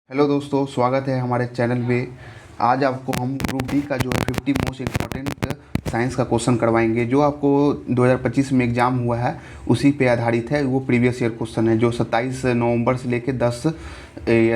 Hello दोस्तों, स्वागत है हमारे चैनल पे। आज आपको हम ग्रुप डी का जो है 50 मोस्ट इम्पॉर्टेंट साइंस का क्वेश्चन करवाएंगे जो आपको 2025 में एग्ज़ाम हुआ है उसी पे आधारित है। वो प्रीवियस ईयर क्वेश्चन है जो 27 नवंबर से लेकर 10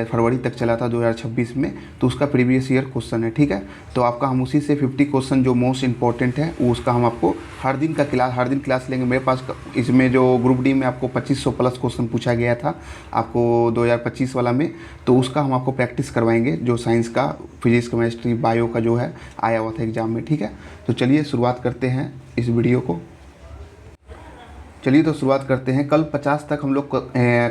फरवरी तक चला था 2026 में। तो उसका प्रीवियस ईयर क्वेश्चन है, ठीक है। तो आपका हम उसी से 50 क्वेश्चन जो मोस्ट इंपॉर्टेंट है वो उसका हम आपको हर दिन क्लास लेंगे। मेरे पास इसमें जो ग्रुप डी में आपको 2500 प्लस क्वेश्चन पूछा गया था आपको 2025 वाला में, तो उसका हम आपको प्रैक्टिस करवाएंगे जो साइंस का, फिजिक्स, केमिस्ट्री, बायो का जो है आया हुआ था एग्ज़ाम में, ठीक है। तो चलिए शुरुआत करते हैं इस वीडियो को। शुरुआत करते हैं। कल 50 तक हम लोग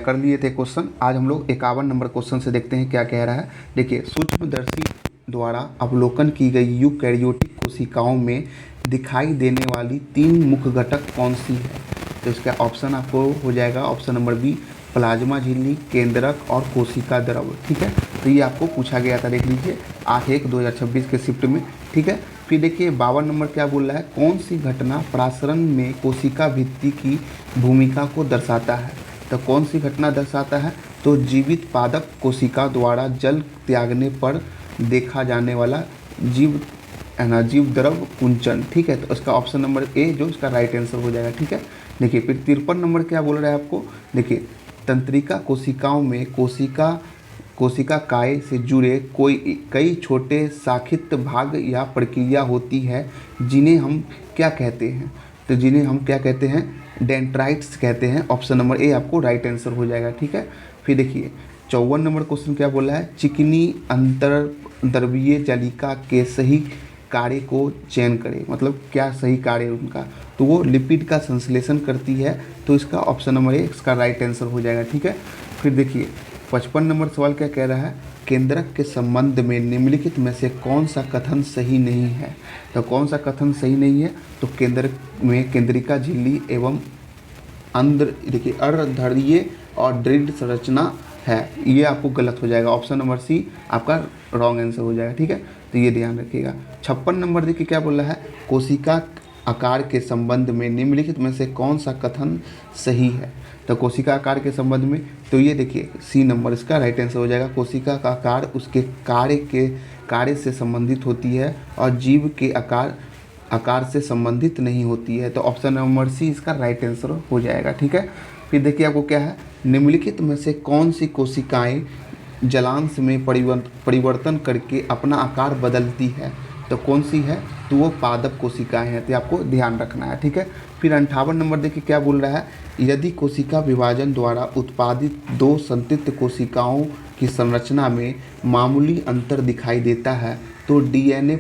कर लिए थे क्वेश्चन। आज हम लोग 51 नंबर क्वेश्चन से देखते हैं क्या कह रहा है। देखिए, सूक्ष्मदर्शी द्वारा अवलोकन की गई यूकैरियोटिक कोशिकाओं में दिखाई देने वाली 3 मुख्य घटक कौन सी है। तो इसका ऑप्शन आपको हो जाएगा ऑप्शन नंबर बी, प्लाज्मा झिल्ली, केंद्रक और कोशिका द्रव, ठीक है। तो ये आपको पूछा गया था, देख लीजिए 8/1/2026 के शिफ्ट में, ठीक है। फिर देखिए 52 नंबर क्या बोल रहा है, कौन सी घटना प्रासरण में कोशिका भित्ति की भूमिका को दर्शाता है। तो कौन सी घटना दर्शाता है, तो जीवित पादप कोशिका द्वारा जल त्यागने पर देखा जाने वाला जीव द्रव कुंचन, ठीक है। तो इसका ऑप्शन नंबर ए जो इसका राइट आंसर हो जाएगा, ठीक है। देखिए फिर 53 नंबर क्या बोल रहा है आपको, देखिए तंत्रिका कोशिकाओं में कोशिका काय से जुड़े कई छोटे शाखित भाग या प्रक्रिया होती है जिन्हें हम क्या कहते हैं। तो जिन्हें हम क्या कहते हैं, डेंड्राइट्स कहते हैं। ऑप्शन नंबर ए आपको राइट आंसर हो जाएगा, ठीक है। फिर देखिए 54 नंबर क्वेश्चन क्या बोला है, चिकनी अंतर्द्रवीय जालिका के सही कार्य को चयन करें। मतलब क्या सही कार्य है उनका, तो वो लिपिड का संश्लेषण करती है। तो इसका ऑप्शन नंबर ए इसका राइट आंसर हो जाएगा, ठीक है। फिर देखिए 55 नंबर सवाल क्या कह रहा है, केंद्रक के संबंध में निम्नलिखित में से कौन सा कथन सही नहीं है। तो कौन सा कथन सही नहीं है, तो केंद्रक में केंद्रिका झिल्ली एवं देखिए अर्धधरीय और दृढ़ संरचना है, ये आपको गलत हो जाएगा। ऑप्शन नंबर सी आपका रॉन्ग आंसर हो जाएगा, ठीक है। तो ये ध्यान रखिएगा। 56 नंबर देखिए क्या बोल रहा है, कोशिका आकार के संबंध में निम्नलिखित में से कौन सा कथन सही है। तो कोशिका आकार के संबंध में, तो ये देखिए सी नंबर इसका राइट आंसर हो जाएगा। कोशिका का आकार उसके कार्य से संबंधित होती है और जीव के आकार से संबंधित नहीं होती है। तो ऑप्शन नंबर सी इसका राइट आंसर हो जाएगा, ठीक है। फिर देखिए आपको क्या है, निम्नलिखित में से कौन सी कोशिकाएं जलांश में परिवर्तन करके अपना आकार बदलती है। तो कौन सी है, तो वो पादप कोशिकाएं हैं। तो आपको ध्यान रखना है, ठीक है। फिर 58 नंबर देखिए क्या बोल रहा है, यदि कोशिका विभाजन द्वारा उत्पादित 2 संतृप्त कोशिकाओं की संरचना में मामूली अंतर दिखाई देता है तो डीएनए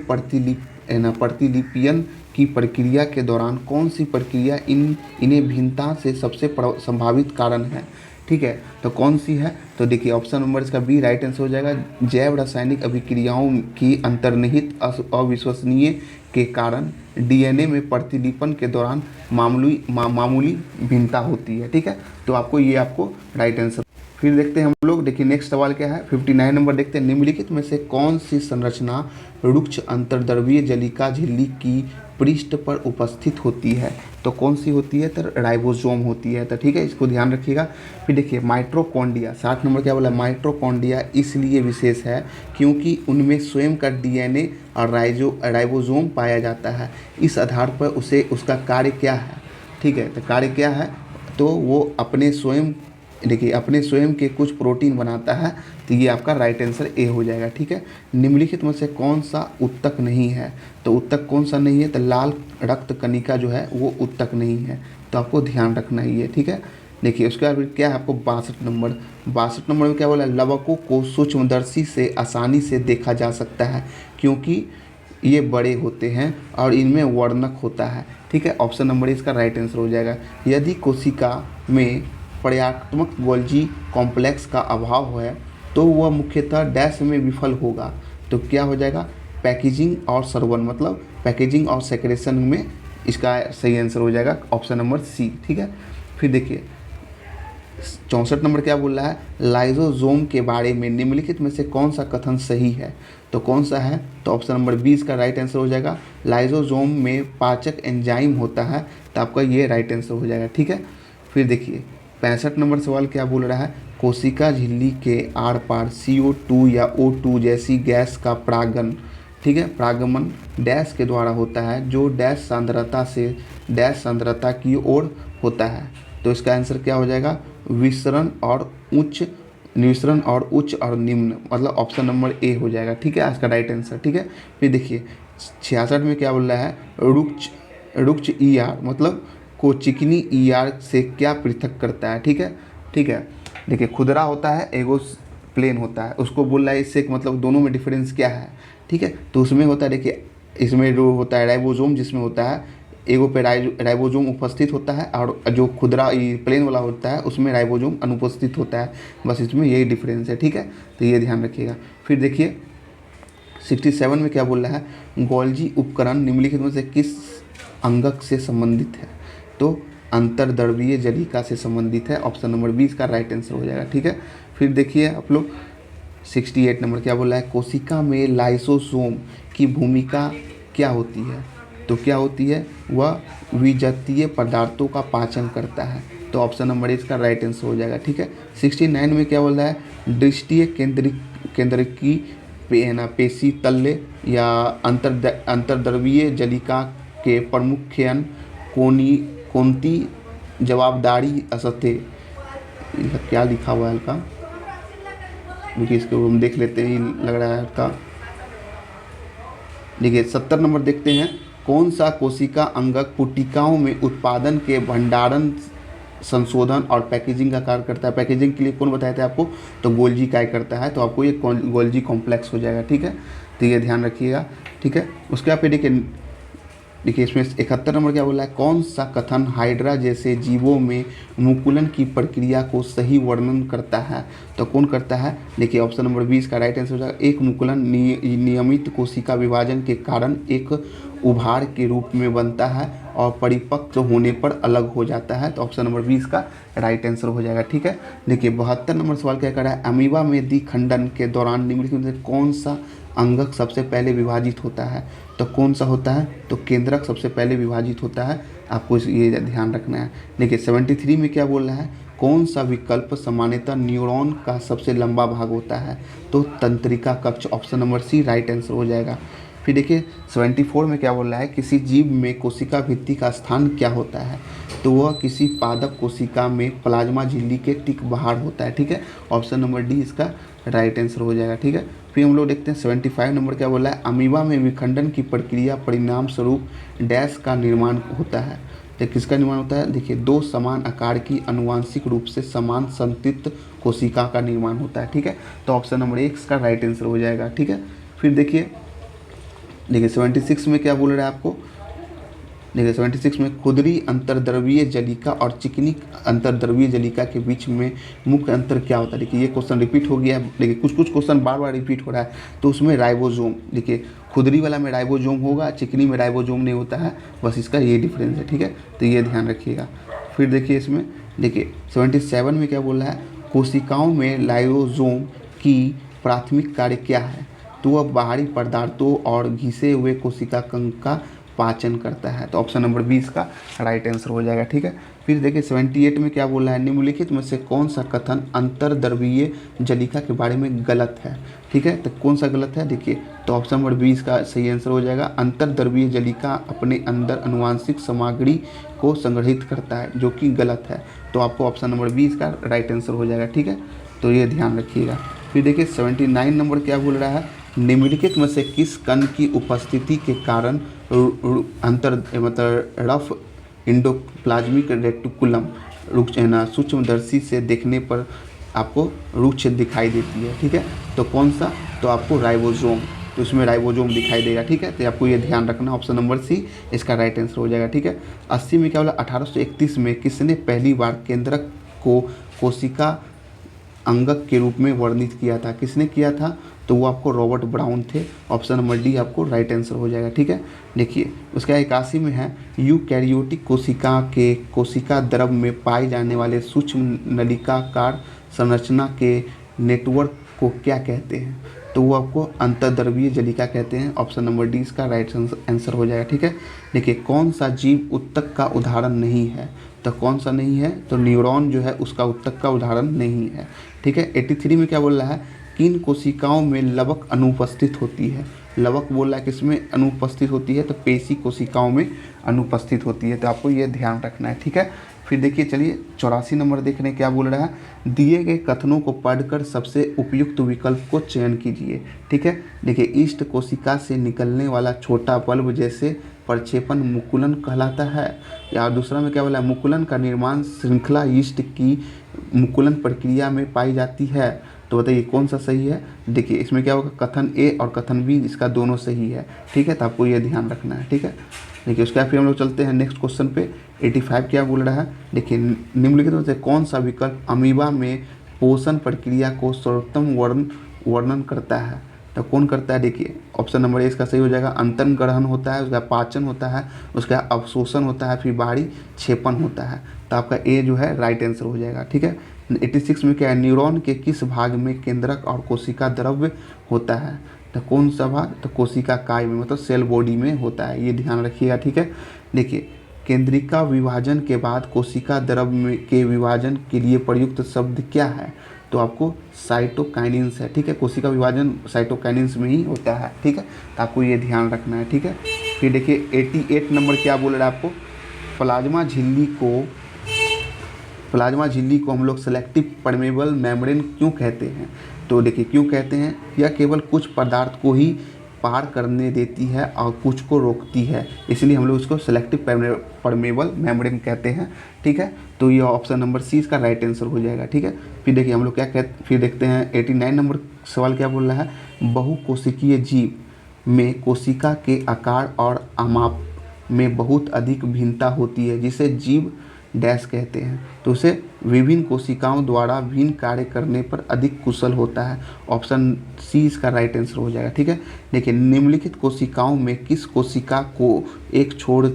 प्रतिलिपियन की प्रक्रिया के दौरान कौन सी प्रक्रिया इन्हें भिन्नता से सबसे संभावित कारण है, ठीक है। तो कौन सी है, तो देखिए ऑप्शन नंबर इसका बी राइट आंसर हो जाएगा। जैव रासायनिक अभिक्रियाओं की अंतर्निहित अविश्वसनीय के कारण डीएनए में प्रतिलिपन के दौरान मामूली भिन्नता होती है, ठीक है। तो आपको राइट आंसर। फिर देखते हैं हम लोग, देखिए नेक्स्ट सवाल क्या है, 59 नंबर देखते हैं, निम्नलिखित में से कौन सी संरचना रुक्ष अंतर्द्रवीय जालिका झिल्ली की पृष्ठ पर उपस्थित होती है। तो कौन सी होती है, तो राइबोसोम होती है। तो ठीक है, इसको ध्यान रखिएगा। फिर देखिए माइटोकॉन्ड्रिया, 60 नंबर क्या बोला, माइटोकॉन्ड्रिया इसलिए विशेष है क्योंकि उनमें स्वयं का डीएनए और राइबोसोम पाया जाता है। इस आधार पर उसका कार्य क्या है, ठीक है। तो कार्य क्या है, तो वो अपने स्वयं के कुछ प्रोटीन बनाता है। तो ये आपका राइट आंसर ए हो जाएगा, ठीक है। निम्नलिखित में से कौन सा उत्तक नहीं है, तो उत्तक कौन सा नहीं है, तो लाल रक्त कणिका जो है वो उत्तक नहीं है। तो आपको ध्यान रखना ही है, ठीक है। देखिए उसके बाद क्या है आपको 62 नंबर में क्या बोला, लवकों को सूक्ष्मदर्शी से आसानी से देखा जा सकता है क्योंकि ये बड़े होते हैं और इनमें वर्णक होता है, ठीक है। ऑप्शन नंबर इसका राइट आंसर हो जाएगा। यदि कोशिका में पर्याप्तक गोल्जी कॉम्प्लेक्स का अभाव है तो वह मुख्यतः डैश में विफल होगा। तो क्या हो जाएगा, पैकेजिंग और सर्वन, मतलब पैकेजिंग और सेक्रेशन में इसका सही आंसर हो जाएगा ऑप्शन नंबर सी, ठीक है। फिर देखिए 64 नंबर क्या बोल रहा है, लाइसोसोम के बारे में निम्नलिखित में से कौन सा कथन सही है। तो कौन सा है, तो ऑप्शन नंबर 20 का राइट आंसर हो जाएगा। लाइसोसोम में पाचक एंजाइम होता है। तो आपका ये राइट आंसर हो जाएगा, ठीक है। फिर देखिए 65 नंबर सवाल क्या बोल रहा है, कोशिका झिल्ली के आर पार CO2 या O2 जैसी गैस का परागण, ठीक है, परागमन डैश के द्वारा होता है, जो डैश सांद्रता से डैश सांद्रता की ओर होता है। तो इसका आंसर क्या हो जाएगा? विसरण और उच्च, निविसरण और उच्च और निम्न, मतलब ऑप्शन नंबर ए हो जाएगा, ठीक है, आज का राइट आंसर, ठीक है। फिर देखिए 66 में क्या बोल रहा है? रुक्ष ER मतलब को चिकनी ER से क्या पृथक करता है, ठीक है, ठीक है। देखिए खुदरा होता है, एगो प्लेन होता है, उसको बोल रहा है इससे मतलब दोनों में डिफरेंस क्या है, ठीक है। तो उसमें होता है, देखिए इसमें जो होता है राइबोसोम, जिसमें होता है एगो पे राइबोसोम उपस्थित होता है, और जो खुदरा प्लेन वाला होता है उसमें राइबोसोम अनुपस्थित होता है, बस इसमें यही डिफरेंस है, ठीक है। तो ये ध्यान रखिएगा। फिर देखिए 67 में क्या बोल रहा है? गोल्जी उपकरण निम्नलिखित में से किस अंगक से संबंधित है? तो अंतर्द्रवीय जलिका से संबंधित है, ऑप्शन नंबर 20 का राइट आंसर हो जाएगा, ठीक है। फिर देखिए आप लोग 68 नंबर क्या बोला है? कोशिका में लाइसोसोम की भूमिका क्या होती है? तो क्या होती है? वह विजातीय पदार्थों का पाचन करता है, तो ऑप्शन नंबर इसका राइट आंसर हो जाएगा, ठीक है। 69 में क्या बोल रहा है? दृष्टीय केंद्र की पेशी तल्ले या अंतर्द्रवीय जलिका के प्रमुख कौनती जवाबदारी असते, क्या लिखा हुआ है हल्का, देखिए इसको हम देख लेते हैं, लग रहा है हल्का। देखिए 70 नंबर देखते हैं, कौन सा कोशिका अंगक पुटिकाओं में उत्पादन के भंडारण, संशोधन और पैकेजिंग का कार्य करता है? पैकेजिंग के लिए कौन बताया था आपको? तो गोल्जी कार्य करता है, तो आपको ये गोल्जी कॉम्प्लेक्स हो जाएगा, ठीक है। तो ये ध्यान रखिएगा, ठीक है। उसके बाद फिर देखिए इसमें 71 नंबर क्या बोला है? कौन सा कथन हाइड्रा जैसे जीवों में मुकुलन की प्रक्रिया को सही वर्णन करता है? तो कौन करता है? देखिए ऑप्शन नंबर 20 का राइट आंसर हो जाएगा। एक मुकुलन नियमित कोशिका विभाजन के कारण एक उभार के रूप में बनता है और परिपक्व होने पर अलग हो जाता है, तो ऑप्शन नंबर 20 का राइट आंसर हो जाएगा, ठीक है। देखिए 72 नंबर सवाल क्या कर रहा है? अमीबा में द्विखंडन के दौरान निम्नलिखित में से कौन सा अंगक सबसे पहले विभाजित होता है? तो कौन सा होता है? तो केंद्रक सबसे पहले विभाजित होता है, आपको ये ध्यान रखना है। देखिए 73 में क्या बोल रहा है? कौन सा विकल्प सामान्यतः न्यूरॉन का सबसे लंबा भाग होता है? तो तंत्रिका कक्ष, option number C right answer हो जाएगा। फिर देखिए 74 में क्या बोल रहा है? किसी जीव में कोशिका भित्ति का स्थान क्या होता है? तो वह किसी पादप कोशिका में प्लाज्मा झिल्ली के ठीक बाहर होता है, ठीक है। ऑप्शन नंबर डी इसका राइट आंसर हो जाएगा, ठीक है। फिर हम लोग देखते हैं 75 नंबर क्या बोला है? अमीबा में विखंडन की प्रक्रिया परिणाम स्वरूप डैश का निर्माण होता है। तो किसका निर्माण होता है? देखिए दो समान आकार की अनुवांशिक रूप से समान संतृप्त कोशिका का निर्माण होता है, ठीक है। तो ऑप्शन नंबर 1 इसका राइट आंसर हो जाएगा, ठीक है। फिर देखिए 76 में क्या बोल रहा है आपको? देखिए 76 में खुदरी अंतर्द्रवीय जलिका और चिकनी अंतर्द्रवीय जलिका के बीच में मुख्य अंतर क्या होता है? देखिए ये क्वेश्चन रिपीट हो गया है, देखिए कुछ क्वेश्चन बार बार रिपीट हो रहा है। तो उसमें राइबोसोम, देखिए खुदरी वाला में राइबोसोम होगा, चिकनी में राइबोसोम नहीं होता है, बस इसका ये डिफरेंस है, ठीक है। तो ये ध्यान रखिएगा। फिर देखिए इसमें देखिए 77 में क्या बोल रहा है? कोशिकाओं में लाइसोसोम की प्राथमिक कार्य क्या है? तो वह बाहरी पदार्थों और घिसे हुए कोशिका कंक का पाचन करता है, तो ऑप्शन नंबर 20 का राइट आंसर हो जाएगा, ठीक है। फिर देखिए 78 में क्या बोला है? निम्नलिखित में से कौन सा कथन अंतर्द्रवीय जलिका के बारे में गलत है? ठीक है, तो कौन सा गलत है? देखिए तो ऑप्शन नंबर 20 का सही आंसर हो जाएगा। अंतर्द्रवीय जलिका अपने अंदर अनुवांशिक सामग्री को संग्रहित करता है, जो कि गलत है, तो आपको ऑप्शन नंबर 20 का राइट आंसर हो जाएगा, ठीक है। तो ये ध्यान रखिएगा। फिर देखिए 79 नंबर क्या बोल रहा है? निम्नलिखित में से किस कण की उपस्थिति के कारण मतलब रफ इंडोप्लाज्मिक रेटिकुलम सूक्ष्मदर्शी से देखने पर आपको रुक्ष दिखाई देती है, ठीक है। तो कौन सा? तो आपको राइबोसोम, तो उसमें राइबोसोम दिखाई देगा, ठीक है। तो आपको ये ध्यान रखना, ऑप्शन नंबर सी इसका राइट आंसर हो जाएगा, ठीक है। 80 में क्या बोला? 1831 में किसने पहली बार केंद्रक को कोशिका अंगक के रूप में वर्णित किया था? किसने किया था? तो वो आपको रॉबर्ट ब्राउन थे, ऑप्शन नंबर डी आपको राइट आंसर हो जाएगा, ठीक है। देखिए उसका 81 में है यूकैरियोटिक कोशिका के कोशिका द्रव में पाए जाने वाले सूक्ष्म नलिकाकार संरचना के नेटवर्क को क्या कहते हैं? तो वो आपको अंतर्द्रवीय जलिका कहते हैं। ऑप्शन नंबर डी इसका राइट आंसर हो जाएगा। ठीक है, देखिए कौन सा जीव उत्तक का उदाहरण नहीं है? तो कौन सा नहीं है? तो न्यूरॉन जो है उसका उत्तक का उदाहरण नहीं है। ठीक है, 83 में क्या बोल रहा है? किन कोशिकाओं में लवक अनुपस्थित होती है? लवक बोल रहा है किसमें अनुपस्थित होती है? तो पेशी कोशिकाओं में अनुपस्थित होती है। तो आपको ये ध्यान रखना है। ठीक है, फिर देखिए चलिए 84 नंबर देख रहे हैं क्या बोल रहा है? दिए गए कथनों को पढ़कर सबसे उपयुक्त विकल्प को चयन कीजिए। ठीक है, देखिए ईस्ट कोशिका से निकलने वाला छोटा बल्ब जैसे प्रक्षेपण मुकुलन कहलाता है। या दूसरा में क्या बोला है? मुकुलन का निर्माण श्रृंखला ईस्ट की मुकुलन प्रक्रिया में पाई जाती है। तो बताइए कौन सा सही है? देखिए इसमें क्या होगा? कथन ए और कथन बी इसका दोनों सही है। ठीक है, तो आपको ये ध्यान रखना है। ठीक है, देखिए उसके बाद फिर हम लोग चलते हैं नेक्स्ट क्वेश्चन पे। 85 क्या बोल रहा है? देखिए निम्नलिखित में से कौन सा विकल्प अमीबा में पोषण प्रक्रिया को सर्वोत्तम वर्णन करता है? तो कौन करता है? देखिए ऑप्शन नंबर ए इसका सही हो जाएगा। अंतन ग्रहण होता है, उसका पाचन होता है, उसका अवशोषण होता है, फिर बाहरी क्षेपण होता है। तो आपका ए जो है राइट आंसर हो जाएगा। ठीक है, 86 में क्या है? न्यूरॉन के किस भाग में केंद्रक और कोशिका द्रव्य होता है? तो कौन सा भाग? तो कोशिका काय में, मतलब सेल बॉडी में होता है। ये ध्यान रखिएगा। ठीक है, देखिए केंद्रिका विभाजन के बाद कोशिका द्रव्य के विभाजन के लिए प्रयुक्त शब्द क्या है? तो आपको साइटोकाइनिन्स है। ठीक है, कोशिका विभाजन साइटोकाइनिन्स में ही होता है। ठीक है, तो आपको ये ध्यान रखना है। ठीक है, फिर देखिए 88 नंबर क्या बोल रहा है आपको? प्लाज्मा झिल्ली को हम लोग सेलेक्टिव परमेबल मेम्ब्रेन क्यों कहते हैं? तो देखिए क्यों कहते हैं? यह केवल कुछ पदार्थ को ही पार करने देती है और कुछ को रोकती है, इसलिए हम लोग उसको सेलेक्टिव परमेबल मेम्ब्रेन कहते हैं। ठीक है, तो ये ऑप्शन नंबर सी इसका राइट आंसर हो जाएगा। ठीक है, फिर देखिए हम लोग क्या कहते, फिर देखते हैं 89 नंबर सवाल क्या बोल रहा है? बहुकोशिकीय जीव में कोशिका के आकार और आमाप में बहुत अधिक भिन्नता होती है, जिसे जीव डैश कहते हैं। तो उसे विभिन्न कोशिकाओं द्वारा भिन्न कार्य करने पर अधिक कुशल होता है। ऑप्शन सी इसका राइट आंसर हो जाएगा। ठीक है, देखिए निम्नलिखित कोशिकाओं में किस कोशिका को एक छोर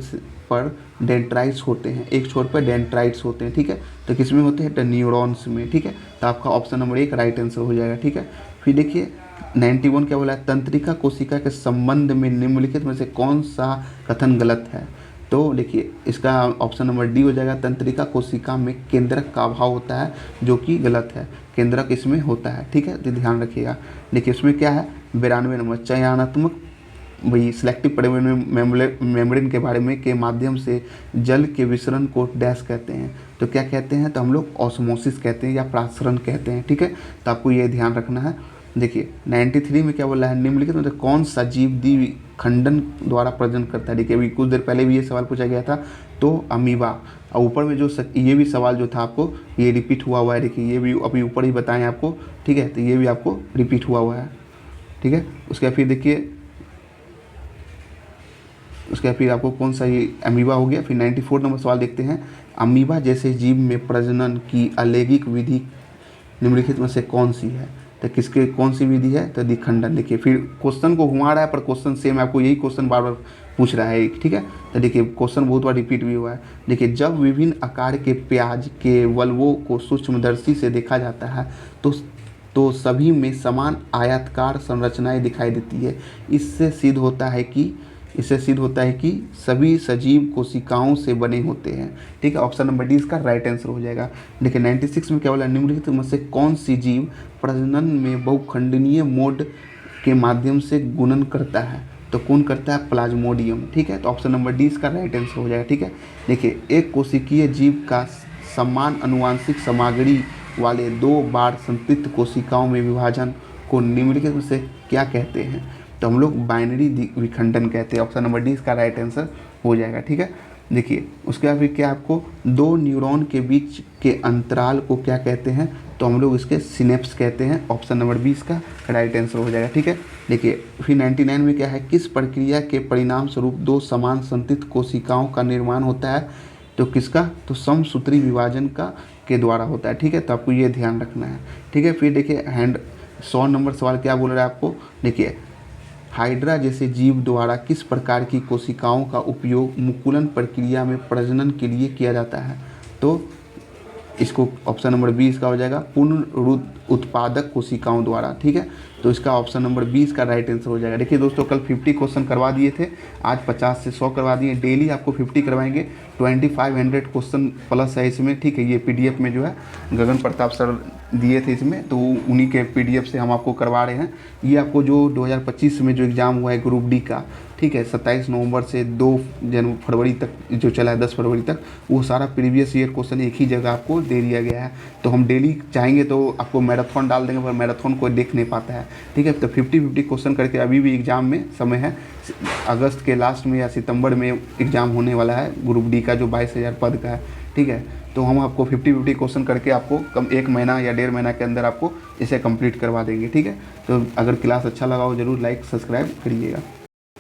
पर डेंड्राइट्स होते हैं? एक छोर पर डेंड्राइट्स होते हैं। ठीक है, तो किस में होते हैं? तो न्यूरॉन्स में। ठीक है, तो आपका ऑप्शन नंबर 1 राइट आंसर हो जाएगा। ठीक है, फिर देखिए 91 क्या बोला है? तंत्रिका कोशिका के संबंध में निम्नलिखित में से कौन सा कथन गलत है? तो देखिए इसका ऑप्शन नंबर डी हो जाएगा। तंत्रिका कोशिका में केंद्रक का अभाव होता है, जो कि गलत है। केंद्रक इसमें होता है। ठीक है, तो ध्यान रखिएगा। देखिए उसमें क्या है? 92 नंबर चयनात्मक वही सिलेक्टिव मेम्ब्रेन के बारे में के माध्यम से जल के विसरण को डैश कहते हैं। तो क्या कहते हैं? तो हम लोग ऑस्मोसिस कहते हैं या प्रासरण कहते हैं। ठीक है, तो आपको ये ध्यान रखना है। देखिए 93 में क्या बोला है? निम्नलिखित में कौन सा जीव द्विखंडन द्वारा प्रजनन करता है? देखिए अभी कुछ देर पहले भी ये सवाल पूछा गया था, तो अमीबा। और ऊपर में जो ये भी सवाल जो था आपको ये रिपीट हुआ है। देखिए ये भी अभी ऊपर ही बताएं आपको। ठीक है, तो ये भी आपको रिपीट हुआ है। ठीक है, उसके बाद फिर देखिए उसके बाद फिर आपको कौन सा ये अमीबा हो गया। फिर 94 नंबर सवाल देखते हैं। अमीबा जैसे जीव में प्रजनन की अलैंगिक विधि निम्नलिखित में से कौन सी है? तो किसके कौन सी विधि है? तो द्विखंडन। देखिए फिर क्वेश्चन को घुमा रहा है, पर क्वेश्चन सेम आपको यही क्वेश्चन बार बार पूछ रहा है। ठीक है, तो देखिए क्वेश्चन बहुत बार रिपीट भी हुआ है। देखिए जब विभिन्न आकार के प्याज के वल्वों को सूक्ष्मदर्शी से देखा जाता है तो सभी में समान आयताकार संरचनाएं दिखाई देती है। इससे सिद्ध होता है कि सभी सजीव कोशिकाओं से बने होते हैं। ठीक है, ऑप्शन नंबर डी इसका राइट आंसर हो जाएगा। देखिए 96 में क्या बोला? निम्नलिखित में से कौन सी जीव प्रजनन में बहुखंडनीय मोड के माध्यम से गुणन करता है? तो कौन करता है? प्लाज्मोडियम। ठीक है, तो ऑप्शन नंबर डी इसका राइट आंसर हो जाएगा। ठीक है, देखिए एक कोशिकीय जीव का समान अनुवांशिक सामग्री वाले 2 बार संतृप्त कोशिकाओं में विभाजन को निम्नलिखित में से क्या कहते हैं? तो हम लोग बाइनरी विखंडन कहते हैं। ऑप्शन नंबर डी इसका राइट आंसर हो जाएगा। ठीक है, देखिए उसके बाद फिर क्या आपको 2 न्यूरॉन के बीच के अंतराल को क्या कहते हैं? तो हम लोग इसके सिनेप्स कहते हैं। ऑप्शन नंबर बी इसका राइट आंसर हो जाएगा। ठीक है, देखिए फिर 99 में क्या है? किस प्रक्रिया के परिणाम स्वरूप 2 समान संतृप्त कोशिकाओं का निर्माण होता है? तो किसका? तो समसूत्री विभाजन के द्वारा होता है। ठीक है, तो आपको ये ध्यान रखना है। ठीक है, फिर देखिए 100 नंबर सवाल क्या बोल रहा है आपको? देखिए हाइड्रा जैसे जीव द्वारा किस प्रकार की कोशिकाओं का उपयोग मुकुलन प्रक्रिया में प्रजनन के लिए किया जाता है? तो इसको ऑप्शन नंबर 20 का हो जाएगा पुनरुत्पादक कोशिकाओं द्वारा। ठीक है, तो इसका ऑप्शन नंबर 20 का राइट आंसर हो जाएगा। देखिए दोस्तों, कल 50 क्वेश्चन करवा दिए थे, आज 50 से 100 करवा दिए। डेली आपको 50 करवाएंगे, 2500 क्वेश्चन प्लस है इसमें। ठीक है, ये PDF में जो है गगन प्रताप सर दिए थे इसमें, तो उन्हीं के PDF से हम आपको करवा रहे हैं। ये आपको जो 2025 में जो एग्ज़ाम हुआ है ग्रुप डी का, ठीक है, 27 नवंबर से 2 फरवरी तक जो चला है, 10 फरवरी तक, वो सारा प्रीवियस ईयर क्वेश्चन एक ही जगह आपको दे दिया गया है। तो हम डेली चाहेंगे तो आपको मैराथन डाल देंगे, पर मैराथन कोई देख नहीं पाता है। ठीक है, तो 50-50 क्वेश्चन करके अभी भी एग्ज़ाम में समय है। अगस्त के लास्ट में या सितंबर में एग्ज़ाम होने वाला है ग्रुप डी का, जो 22,000 पद का है। ठीक है, तो हम आपको 50-50 क्वेश्चन करके आपको कम 1 महीना या 1.5 महीना के अंदर आपको इसे कंप्लीट करवा देंगे। ठीक है, तो अगर क्लास अच्छा लगा हो ज़रूर लाइक सब्सक्राइब करिएगा।